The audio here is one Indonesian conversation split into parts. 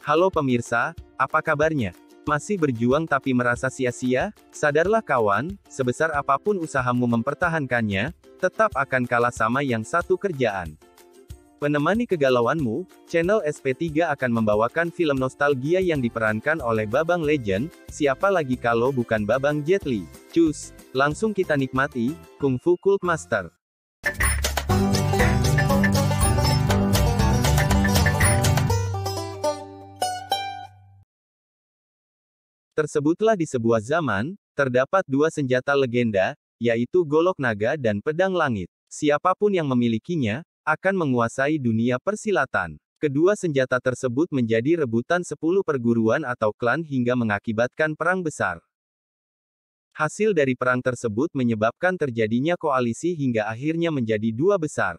Halo pemirsa, apa kabarnya? Masih berjuang tapi merasa sia-sia? Sadarlah kawan, sebesar apapun usahamu mempertahankannya, tetap akan kalah sama yang satu kerjaan. Menemani kegalauanmu, channel SP3 akan membawakan film nostalgia yang diperankan oleh Babang Legend, siapa lagi kalau bukan Babang Jet Li. Cus, langsung kita nikmati, Kung Fu Cult Master. Tersebutlah di sebuah zaman, terdapat dua senjata legenda, yaitu golok naga dan pedang langit. Siapapun yang memilikinya, akan menguasai dunia persilatan. Kedua senjata tersebut menjadi rebutan 10 perguruan atau klan hingga mengakibatkan perang besar. Hasil dari perang tersebut menyebabkan terjadinya koalisi hingga akhirnya menjadi dua besar.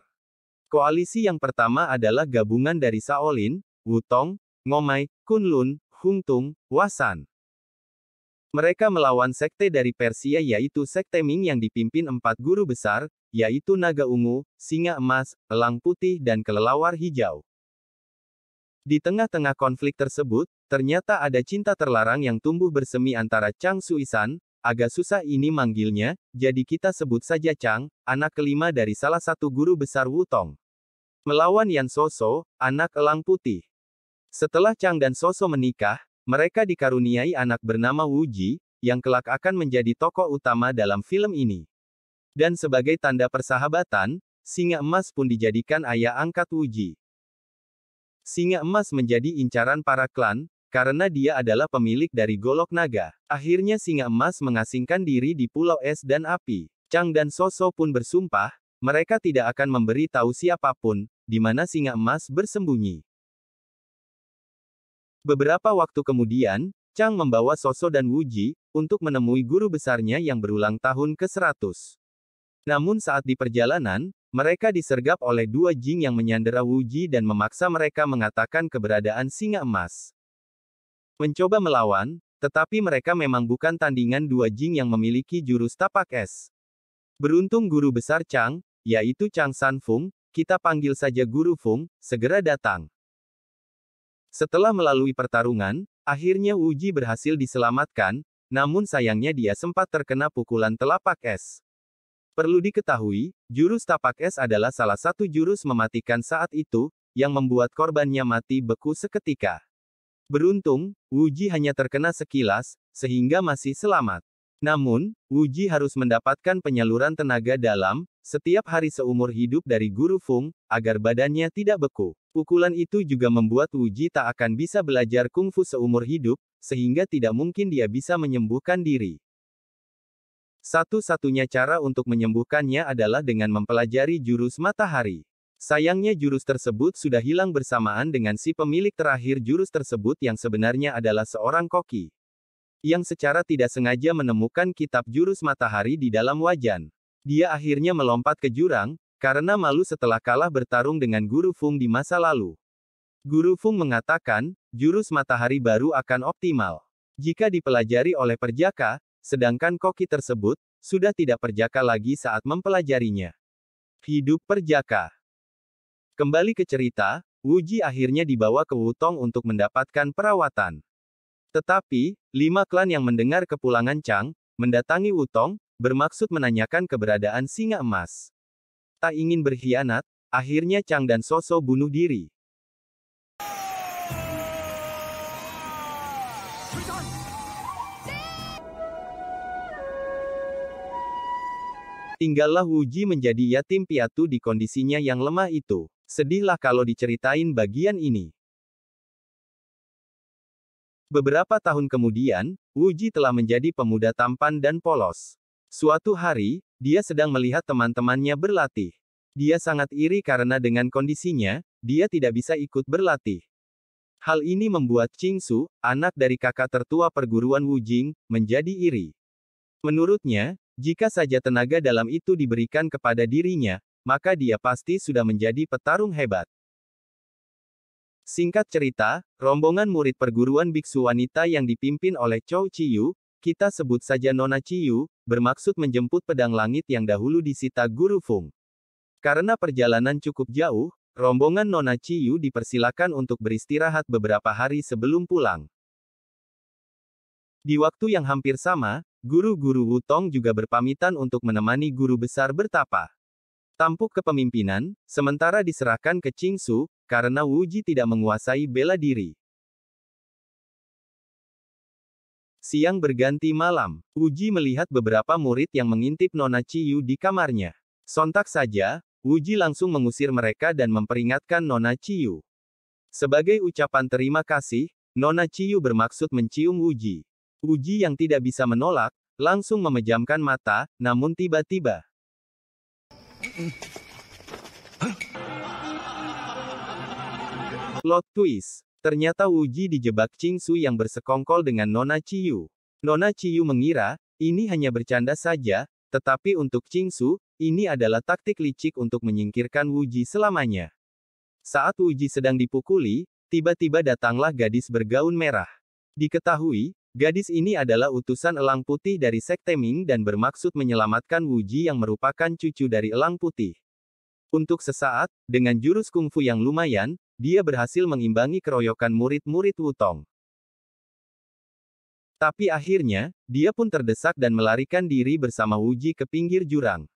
Koalisi yang pertama adalah gabungan dari Shaolin, Wutong, Ngomai, Kunlun, Hungtung, Wasan. Mereka melawan sekte dari Persia yaitu sekte Ming yang dipimpin 4 guru besar, yaitu Naga Ungu, Singa Emas, Elang Putih dan Kelelawar Hijau. Di tengah-tengah konflik tersebut, ternyata ada cinta terlarang yang tumbuh bersemi antara Chang Suisan, agak susah ini manggilnya, jadi kita sebut saja Chang, anak kelima dari salah satu guru besar Wutong. Melawan Yan Soso, anak Elang Putih. Setelah Chang dan Soso menikah, mereka dikaruniai anak bernama Wu Ji, yang kelak akan menjadi tokoh utama dalam film ini. Dan sebagai tanda persahabatan, Singa Emas pun dijadikan ayah angkat Wu Ji. Singa Emas menjadi incaran para klan, karena dia adalah pemilik dari golok naga. Akhirnya Singa Emas mengasingkan diri di Pulau Es dan Api. Chang dan Soso pun bersumpah, mereka tidak akan memberi tahu siapapun, di mana Singa Emas bersembunyi. Beberapa waktu kemudian, Chang membawa Soso dan Wu Ji, untuk menemui guru besarnya yang berulang tahun ke-100. Namun saat di perjalanan, mereka disergap oleh dua Jing yang menyandera Wu Ji dan memaksa mereka mengatakan keberadaan Singa Emas. Mencoba melawan, tetapi mereka memang bukan tandingan dua Jing yang memiliki jurus tapak es. Beruntung guru besar Chang, yaitu Chang San Fung, kita panggil saja Guru Fung, segera datang. Setelah melalui pertarungan, akhirnya Wu Ji berhasil diselamatkan, namun sayangnya dia sempat terkena pukulan telapak es. Perlu diketahui, jurus tapak es adalah salah satu jurus mematikan saat itu, yang membuat korbannya mati beku seketika. Beruntung, Wu Ji hanya terkena sekilas, sehingga masih selamat. Namun, Wu Ji harus mendapatkan penyaluran tenaga dalam, setiap hari seumur hidup dari Guru Fung, agar badannya tidak beku. Pukulan itu juga membuat Wu Ji tak akan bisa belajar kungfu seumur hidup, sehingga tidak mungkin dia bisa menyembuhkan diri. Satu-satunya cara untuk menyembuhkannya adalah dengan mempelajari jurus matahari. Sayangnya jurus tersebut sudah hilang bersamaan dengan si pemilik terakhir jurus tersebut yang sebenarnya adalah seorang koki. Yang secara tidak sengaja menemukan kitab jurus matahari di dalam wajan. Dia akhirnya melompat ke jurang, karena malu setelah kalah bertarung dengan Guru Fung di masa lalu. Guru Fung mengatakan, jurus matahari baru akan optimal jika dipelajari oleh perjaka, sedangkan koki tersebut, sudah tidak perjaka lagi saat mempelajarinya. Hidup perjaka. Kembali ke cerita, Wu Ji akhirnya dibawa ke Wutong untuk mendapatkan perawatan. Tetapi, 5 klan yang mendengar kepulangan Chang, mendatangi Wutong, bermaksud menanyakan keberadaan Singa Emas. Tak ingin berkhianat, akhirnya Chang dan Soso bunuh diri. Tinggallah Wu Ji menjadi yatim piatu di kondisinya yang lemah itu. Sedihlah kalau diceritain bagian ini. Beberapa tahun kemudian, Wu Ji telah menjadi pemuda tampan dan polos. Suatu hari, dia sedang melihat teman-temannya berlatih. Dia sangat iri karena dengan kondisinya, dia tidak bisa ikut berlatih. Hal ini membuat Ching Su, anak dari kakak tertua perguruan Wu Jing, menjadi iri. Menurutnya, jika saja tenaga dalam itu diberikan kepada dirinya, maka dia pasti sudah menjadi petarung hebat. Singkat cerita, rombongan murid perguruan biksu wanita yang dipimpin oleh Chou Chiyu, kita sebut saja Nona Chiyu, bermaksud menjemput pedang langit yang dahulu disita Guru Fung. Karena perjalanan cukup jauh, rombongan Nona Ciyu dipersilakan untuk beristirahat beberapa hari sebelum pulang. Di waktu yang hampir sama, guru-guru Wutong juga berpamitan untuk menemani guru besar bertapa. Tampuk kepemimpinan, sementara diserahkan ke Qingsu, karena Wuji tidak menguasai bela diri. Siang berganti malam, Wuji melihat beberapa murid yang mengintip Nona Ciyu di kamarnya. Sontak saja, Wuji langsung mengusir mereka dan memperingatkan Nona Ciyu. Sebagai ucapan terima kasih, Nona Ciyu bermaksud mencium Wuji. Wuji yang tidak bisa menolak, langsung memejamkan mata, namun tiba-tiba. Plot twist. Ternyata Wuji dijebak Qingsu yang bersekongkol dengan Nona Ciyu. Nona Ciyu mengira, ini hanya bercanda saja, tetapi untuk Qingsu, ini adalah taktik licik untuk menyingkirkan Wuji selamanya. Saat Wuji sedang dipukuli, tiba-tiba datanglah gadis bergaun merah. Diketahui, gadis ini adalah utusan Elang Putih dari Sekte Ming dan bermaksud menyelamatkan Wuji yang merupakan cucu dari Elang Putih. Untuk sesaat, dengan jurus kungfu yang lumayan, dia berhasil mengimbangi keroyokan murid-murid Wutong. Tapi akhirnya, dia pun terdesak dan melarikan diri bersama Wuji ke pinggir jurang.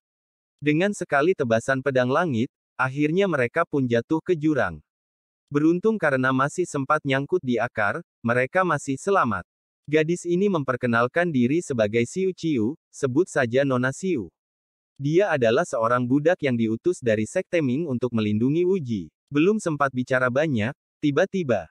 Dengan sekali tebasan pedang langit, akhirnya mereka pun jatuh ke jurang. Beruntung karena masih sempat nyangkut di akar, mereka masih selamat. Gadis ini memperkenalkan diri sebagai Xiu Ciu, sebut saja Nona Xiu. Dia adalah seorang budak yang diutus dari Sekte Ming untuk melindungi Wuji. Belum sempat bicara banyak, tiba-tiba.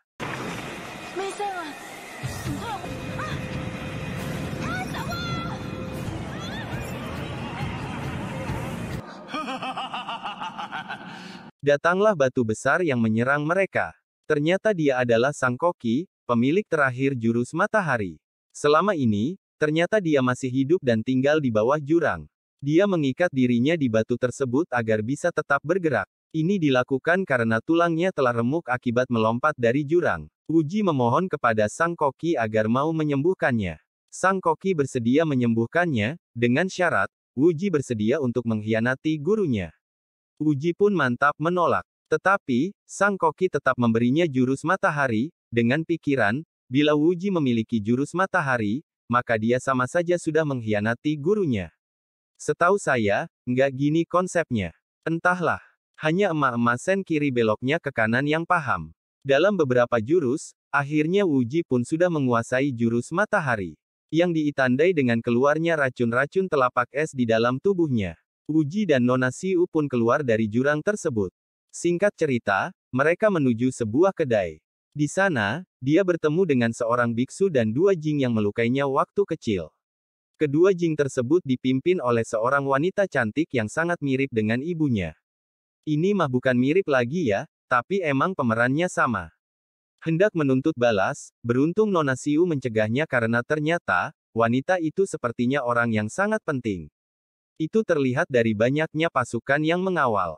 Datanglah batu besar yang menyerang mereka. Ternyata dia adalah Sang Koki, pemilik terakhir jurus matahari. Selama ini, ternyata dia masih hidup dan tinggal di bawah jurang. Dia mengikat dirinya di batu tersebut agar bisa tetap bergerak. Ini dilakukan karena tulangnya telah remuk akibat melompat dari jurang. Wuji memohon kepada Sang Koki agar mau menyembuhkannya. Sang Koki bersedia menyembuhkannya, dengan syarat, Wuji bersedia untuk mengkhianati gurunya. Wuji pun mantap menolak. Tetapi, Sang Koki tetap memberinya jurus matahari, dengan pikiran, bila Wuji memiliki jurus matahari, maka dia sama saja sudah mengkhianati gurunya. Setahu saya, nggak gini konsepnya. Entahlah. Hanya emak-emak sen kiri beloknya ke kanan yang paham. Dalam beberapa jurus, akhirnya Wuji pun sudah menguasai jurus matahari. Yang ditandai dengan keluarnya racun-racun telapak es di dalam tubuhnya. Wuji dan Nona Xiu pun keluar dari jurang tersebut. Singkat cerita, mereka menuju sebuah kedai. Di sana, dia bertemu dengan seorang biksu dan dua jing yang melukainya waktu kecil. Kedua jing tersebut dipimpin oleh seorang wanita cantik yang sangat mirip dengan ibunya. Ini mah bukan mirip lagi ya, tapi emang pemerannya sama. Hendak menuntut balas, beruntung Nona Xiu mencegahnya karena ternyata, wanita itu sepertinya orang yang sangat penting. Itu terlihat dari banyaknya pasukan yang mengawal.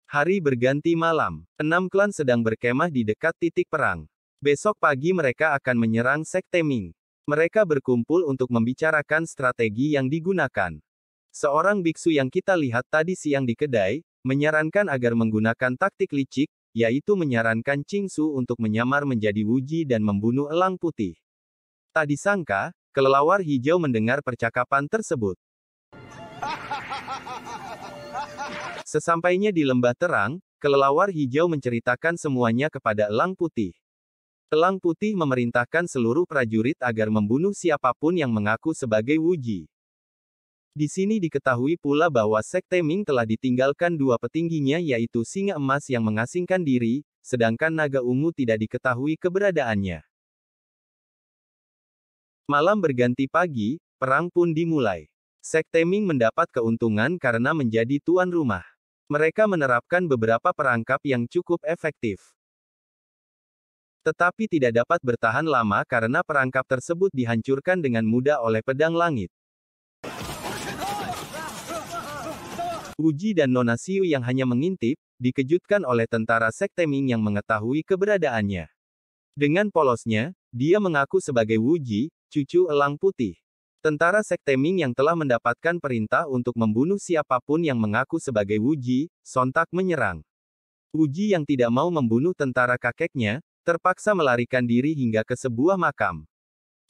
Hari berganti malam. 6 klan sedang berkemah di dekat titik perang. Besok pagi mereka akan menyerang Sekte Ming. Mereka berkumpul untuk membicarakan strategi yang digunakan. Seorang biksu yang kita lihat tadi siang di kedai, menyarankan agar menggunakan taktik licik, yaitu menyarankan Qingsu untuk menyamar menjadi Wuji dan membunuh Elang Putih. Tak disangka, kelelawar hijau mendengar percakapan tersebut. Sesampainya di lembah terang, kelelawar hijau menceritakan semuanya kepada Elang Putih. Elang Putih memerintahkan seluruh prajurit agar membunuh siapapun yang mengaku sebagai Wuji. Di sini diketahui pula bahwa Sekte Ming telah ditinggalkan dua petingginya yaitu Singa Emas yang mengasingkan diri, sedangkan Naga Ungu tidak diketahui keberadaannya. Malam berganti pagi, perang pun dimulai. Sekte Ming mendapat keuntungan karena menjadi tuan rumah. Mereka menerapkan beberapa perangkap yang cukup efektif. Tetapi tidak dapat bertahan lama karena perangkap tersebut dihancurkan dengan mudah oleh pedang langit. Wuji dan Nona Xiu yang hanya mengintip, dikejutkan oleh tentara Sekte Ming yang mengetahui keberadaannya. Dengan polosnya, dia mengaku sebagai Wuji, cucu Elang Putih. Tentara Sekte Ming yang telah mendapatkan perintah untuk membunuh siapapun yang mengaku sebagai Wu Ji, sontak menyerang. Wu Ji yang tidak mau membunuh tentara kakeknya, terpaksa melarikan diri hingga ke sebuah makam.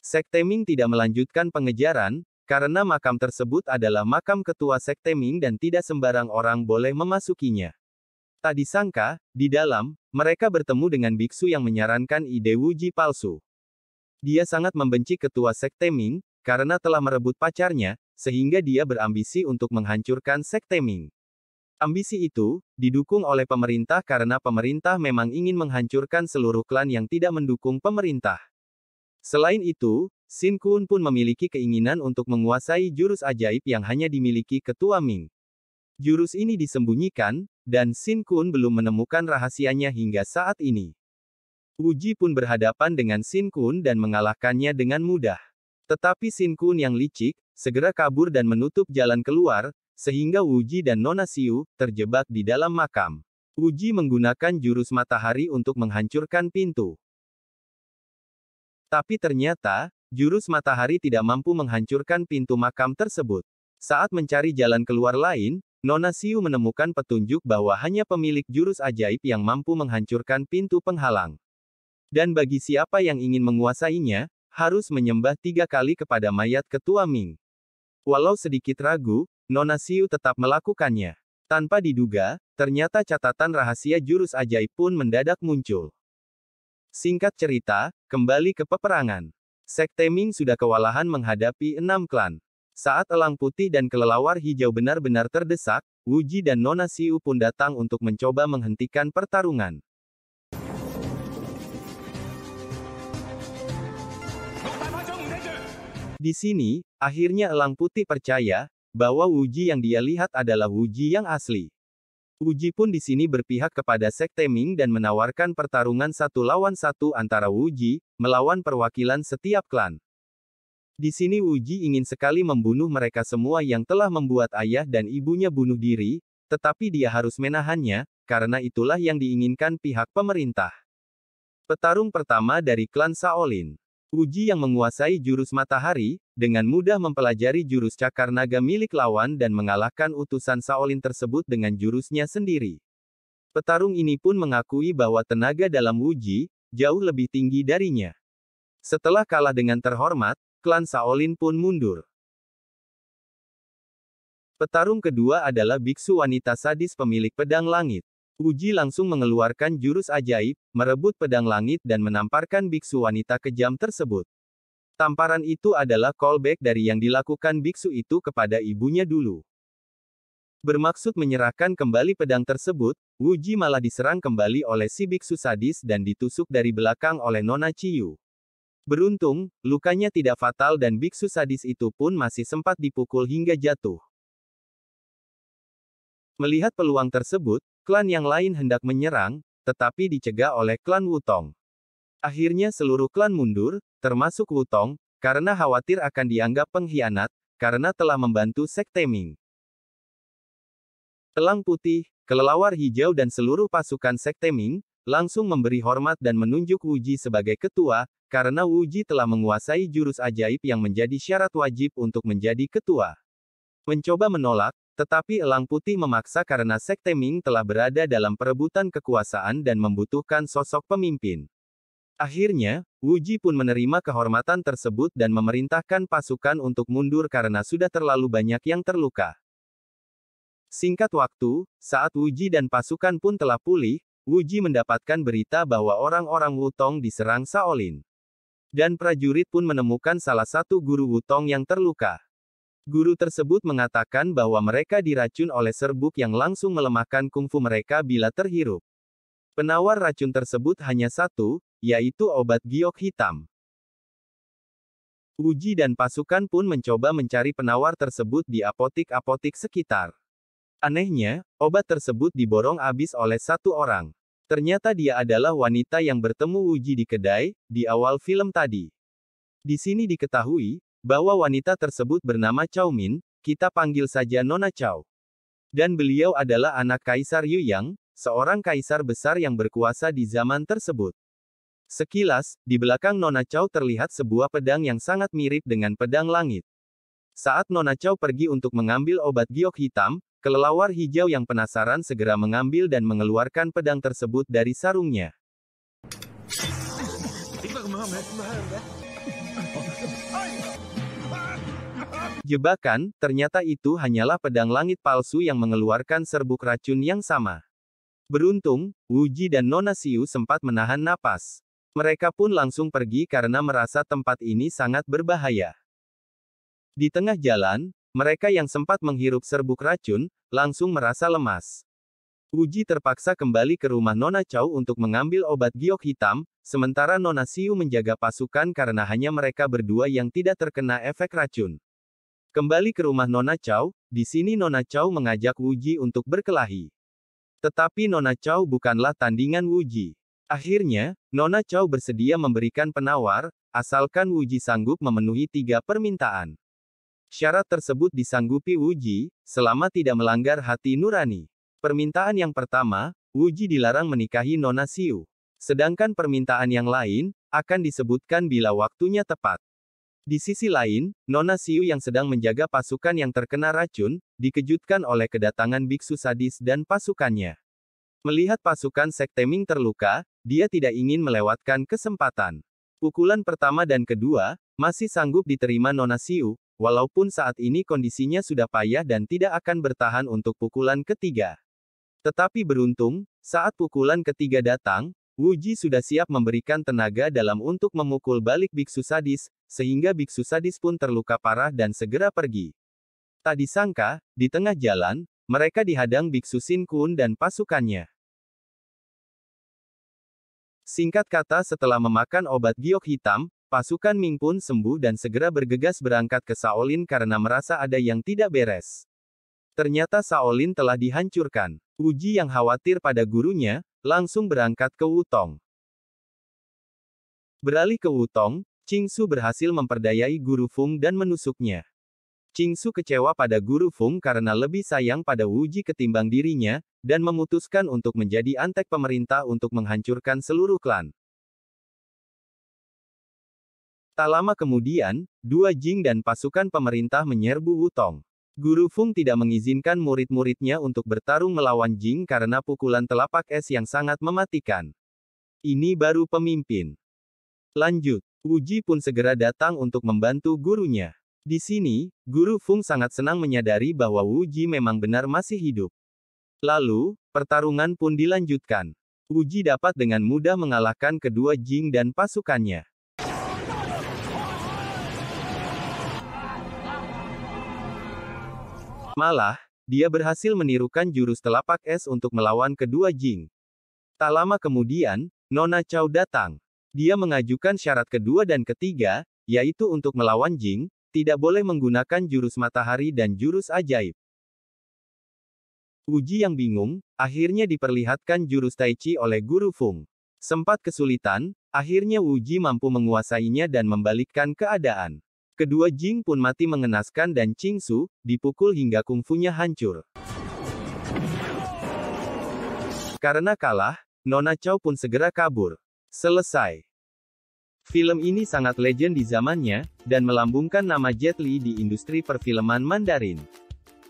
Sekte Ming tidak melanjutkan pengejaran, karena makam tersebut adalah makam ketua Sekte Ming dan tidak sembarang orang boleh memasukinya. Tak disangka, di dalam, mereka bertemu dengan biksu yang menyarankan ide Wu Ji palsu. Dia sangat membenci ketua Sekte Ming, karena telah merebut pacarnya, sehingga dia berambisi untuk menghancurkan Sekte Ming. Ambisi itu, didukung oleh pemerintah karena pemerintah memang ingin menghancurkan seluruh klan yang tidak mendukung pemerintah. Selain itu, Sin Kun pun memiliki keinginan untuk menguasai jurus ajaib yang hanya dimiliki ketua Ming. Jurus ini disembunyikan, dan Sin Kun belum menemukan rahasianya hingga saat ini. Wu Ji pun berhadapan dengan Sin Kun dan mengalahkannya dengan mudah. Tetapi Sin Kun yang licik, segera kabur dan menutup jalan keluar, sehingga Wu Ji dan Nona Xiu terjebak di dalam makam. Wu Ji menggunakan jurus matahari untuk menghancurkan pintu. Tapi ternyata, jurus matahari tidak mampu menghancurkan pintu makam tersebut. Saat mencari jalan keluar lain, Nona Xiu menemukan petunjuk bahwa hanya pemilik jurus ajaib yang mampu menghancurkan pintu penghalang. Dan bagi siapa yang ingin menguasainya, harus menyembah 3 kali kepada mayat ketua Ming. Walau sedikit ragu, Nona Xiu tetap melakukannya. Tanpa diduga, ternyata catatan rahasia jurus ajaib pun mendadak muncul. Singkat cerita, kembali ke peperangan. Sekte Ming sudah kewalahan menghadapi 6 klan. Saat Elang Putih dan Kelelawar Hijau benar-benar terdesak, Wu Ji dan Nona Xiu pun datang untuk mencoba menghentikan pertarungan. Di sini, akhirnya Elang Putih percaya bahwa Wu Ji yang dia lihat adalah Wu Ji yang asli. Wu Ji pun di sini berpihak kepada Sekte Ming dan menawarkan pertarungan 1 lawan 1 antara Wu Ji melawan perwakilan setiap klan. Di sini Wu Ji ingin sekali membunuh mereka semua yang telah membuat ayah dan ibunya bunuh diri, tetapi dia harus menahannya, karena itulah yang diinginkan pihak pemerintah. Petarung pertama dari klan Shaolin. Wu Ji yang menguasai jurus matahari, dengan mudah mempelajari jurus cakar naga milik lawan dan mengalahkan utusan Shaolin tersebut dengan jurusnya sendiri. Petarung ini pun mengakui bahwa tenaga dalam Wu Ji jauh lebih tinggi darinya. Setelah kalah dengan terhormat, klan Shaolin pun mundur. Petarung kedua adalah biksu wanita sadis pemilik pedang langit. Wu Ji langsung mengeluarkan jurus ajaib, merebut pedang langit dan menamparkan biksu wanita kejam tersebut. Tamparan itu adalah callback dari yang dilakukan biksu itu kepada ibunya dulu. Bermaksud menyerahkan kembali pedang tersebut, Wu Ji malah diserang kembali oleh si biksu sadis dan ditusuk dari belakang oleh Nona Ciyu. Beruntung, lukanya tidak fatal dan biksu sadis itu pun masih sempat dipukul hingga jatuh. Melihat peluang tersebut, klan yang lain hendak menyerang, tetapi dicegah oleh klan Wutong. Akhirnya seluruh klan mundur, termasuk Wutong, karena khawatir akan dianggap pengkhianat, karena telah membantu Sekte Ming. Elang Putih, Kelelawar Hijau dan seluruh pasukan Sekte Ming, langsung memberi hormat dan menunjuk Wu Ji sebagai ketua, karena Wu Ji telah menguasai jurus ajaib yang menjadi syarat wajib untuk menjadi ketua. Mencoba menolak, tetapi Elang Putih memaksa karena Sekte Ming telah berada dalam perebutan kekuasaan dan membutuhkan sosok pemimpin. Akhirnya, Wu Ji pun menerima kehormatan tersebut dan memerintahkan pasukan untuk mundur karena sudah terlalu banyak yang terluka. Singkat waktu, saat Wu Ji dan pasukan pun telah pulih, Wu Ji mendapatkan berita bahwa orang-orang Wutong diserang Shaolin. Dan prajurit pun menemukan salah satu guru Wutong yang terluka. Guru tersebut mengatakan bahwa mereka diracun oleh serbuk yang langsung melemahkan kungfu mereka bila terhirup. Penawar racun tersebut hanya satu, yaitu obat giok hitam. Wu Ji dan pasukan pun mencoba mencari penawar tersebut di apotik-apotik sekitar. Anehnya, obat tersebut diborong habis oleh satu orang. Ternyata dia adalah wanita yang bertemu Wu Ji di kedai, di awal film tadi. Di sini diketahui, bahwa wanita tersebut bernama Cao Min, kita panggil saja Nona Cao. Dan beliau adalah anak Kaisar Yuyang, seorang kaisar besar yang berkuasa di zaman tersebut. Sekilas, di belakang Nona Cao terlihat sebuah pedang yang sangat mirip dengan pedang langit. Saat Nona Chow pergi untuk mengambil obat giok hitam, kelelawar hijau yang penasaran segera mengambil dan mengeluarkan pedang tersebut dari sarungnya. Jebakan, ternyata itu hanyalah pedang langit palsu yang mengeluarkan serbuk racun yang sama. Beruntung, Wu Ji dan Nona Xiu sempat menahan napas. Mereka pun langsung pergi karena merasa tempat ini sangat berbahaya. Di tengah jalan, mereka yang sempat menghirup serbuk racun, langsung merasa lemas. Wu Ji terpaksa kembali ke rumah Nona Chow untuk mengambil obat giok hitam, sementara Nona Xiu menjaga pasukan karena hanya mereka berdua yang tidak terkena efek racun. Kembali ke rumah Nona Chow, di sini Nona Chow mengajak Wu Ji untuk berkelahi. Tetapi Nona Chow bukanlah tandingan Wu Ji. Akhirnya, Nona Chow bersedia memberikan penawar, asalkan Wu Ji sanggup memenuhi 3 permintaan. Syarat tersebut disanggupi Wu Ji, selama tidak melanggar hati nurani. Permintaan yang pertama, Wu Ji dilarang menikahi Nona Xiu. Sedangkan permintaan yang lain, akan disebutkan bila waktunya tepat. Di sisi lain, Nona Xiu yang sedang menjaga pasukan yang terkena racun, dikejutkan oleh kedatangan biksu sadis dan pasukannya. Melihat pasukan Sekte Ming terluka, dia tidak ingin melewatkan kesempatan. Pukulan pertama dan kedua, masih sanggup diterima Nona Xiu, walaupun saat ini kondisinya sudah payah dan tidak akan bertahan untuk pukulan ketiga. Tetapi beruntung, saat pukulan ketiga datang, Wu Ji sudah siap memberikan tenaga dalam untuk memukul balik biksu sadis, sehingga biksu sadis pun terluka parah dan segera pergi. Tak disangka, di tengah jalan, mereka dihadang biksu Sin Kun dan pasukannya. Singkat kata setelah memakan obat giok hitam, pasukan Ming pun sembuh dan segera bergegas berangkat ke Shaolin karena merasa ada yang tidak beres. Ternyata Shaolin telah dihancurkan. Wu Ji yang khawatir pada gurunya, langsung berangkat ke Wutong. Beralih ke Wutong, Qingsu berhasil memperdayai Guru Feng dan menusuknya. Qingsu kecewa pada Guru Feng karena lebih sayang pada Wu Ji ketimbang dirinya, dan memutuskan untuk menjadi antek pemerintah untuk menghancurkan seluruh klan. Tak lama kemudian, dua Jing dan pasukan pemerintah menyerbu Wutong. Guru Feng tidak mengizinkan murid-muridnya untuk bertarung melawan Jing karena pukulan telapak es yang sangat mematikan. Ini baru pemimpin. Lanjut, Wu Ji pun segera datang untuk membantu gurunya. Di sini, Guru Feng sangat senang menyadari bahwa Wu Ji memang benar masih hidup. Lalu, pertarungan pun dilanjutkan. Wu Ji dapat dengan mudah mengalahkan kedua Jing dan pasukannya. Malah, dia berhasil menirukan jurus telapak es untuk melawan kedua Jing. Tak lama kemudian, Nona Chow datang. Dia mengajukan syarat kedua dan ketiga, yaitu untuk melawan Jing, tidak boleh menggunakan jurus matahari dan jurus ajaib. Wu Ji yang bingung, akhirnya diperlihatkan jurus Tai Chi oleh Guru Feng. Sempat kesulitan, akhirnya Wu Ji mampu menguasainya dan membalikkan keadaan. Kedua Jing pun mati mengenaskan dan Qingsu, dipukul hingga kungfunya hancur. Karena kalah, Nona Chow pun segera kabur. Selesai. Film ini sangat legend di zamannya, dan melambungkan nama Jet Li di industri perfilman Mandarin.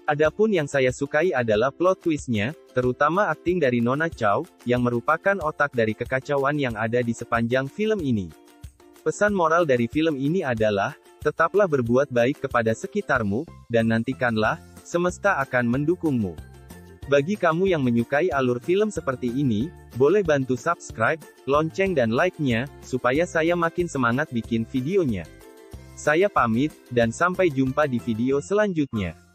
Adapun yang saya sukai adalah plot twist-nya, terutama akting dari Nona Chow, yang merupakan otak dari kekacauan yang ada di sepanjang film ini. Pesan moral dari film ini adalah, tetaplah berbuat baik kepada sekitarmu, dan nantikanlah, semesta akan mendukungmu. Bagi kamu yang menyukai alur film seperti ini, boleh bantu subscribe, lonceng dan like-nya, supaya saya makin semangat bikin videonya. Saya pamit, dan sampai jumpa di video selanjutnya.